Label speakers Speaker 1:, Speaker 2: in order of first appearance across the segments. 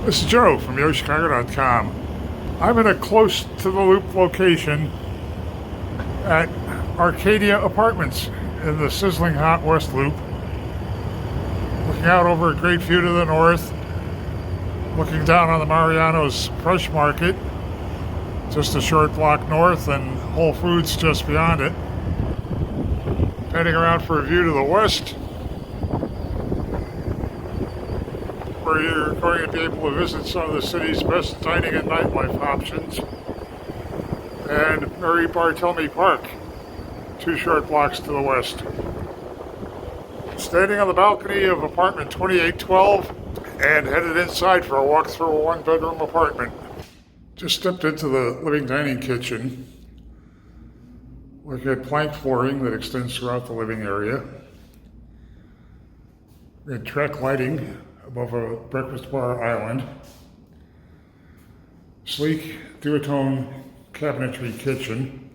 Speaker 1: This is Joe from YoChicago.com. I'm in a close to the loop location at Arkadia Apartments in the sizzling hot West Loop. Looking out over a great view to the north. Looking down on the Mariano's Fresh Market, just a short block north, and Whole Foods just beyond it. Heading around for a view to the west, where you're going to be able to visit some of the city's best dining and nightlife options. And Mary Barthelme Park, 2 short blocks to the west. Standing on the balcony of apartment 2812 and headed inside for a walk through a 1-bedroom apartment. Just stepped into the living dining kitchen. Looking at plank flooring that extends throughout the living area. We had track lighting above a breakfast bar island. Sleek duotone cabinetry kitchen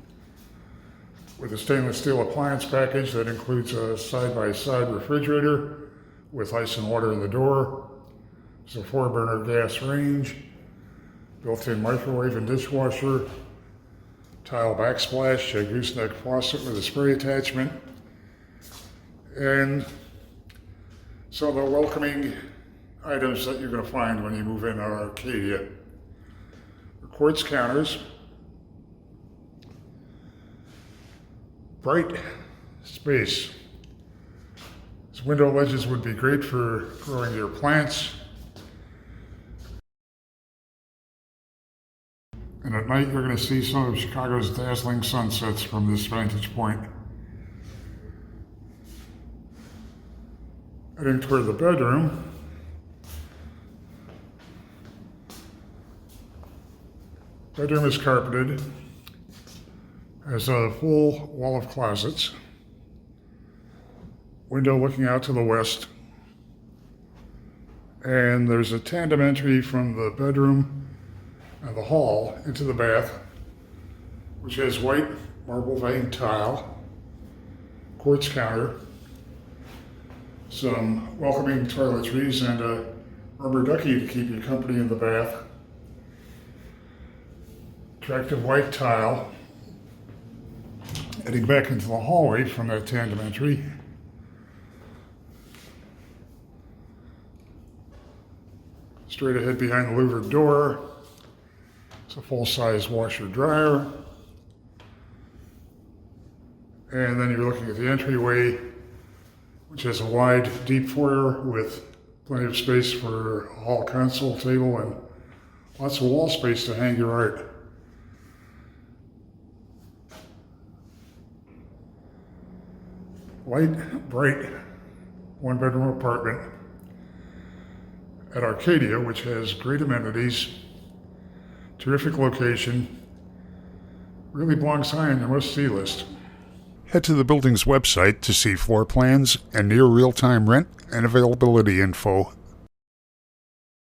Speaker 1: with a stainless steel appliance package that includes a side-by-side refrigerator with ice and water in the door. There's a 4-burner gas range, built-in microwave and dishwasher, tile backsplash, a gooseneck faucet with a spray attachment, and some of the welcoming items that you're going to find when you move in on Arkadia. The quartz counters, bright space. These window ledges would be great for growing your plants. And at night, you're going to see some of Chicago's dazzling sunsets from this vantage point. Heading toward the bedroom. Bedroom is carpeted. Has a full wall of closets. Window looking out to the west. And there's a tandem entry from the bedroom and the hall into the bath, which has white marble veined tile, quartz counter, some welcoming toiletries, and a rubber ducky to keep you company in the bath. Attractive white tile. Heading back into the hallway from that tandem entry. Straight ahead behind the louvered door. It's a full-size washer-dryer. And then you're looking at the entryway, which has a wide, deep foyer with plenty of space for a hall console table and lots of wall space to hang your art. Light, bright, 1-bedroom apartment at Arkadia, which has great amenities. Terrific location, really belongs high on your must-see list. Head to the building's website to see floor plans and near real-time rent and availability info.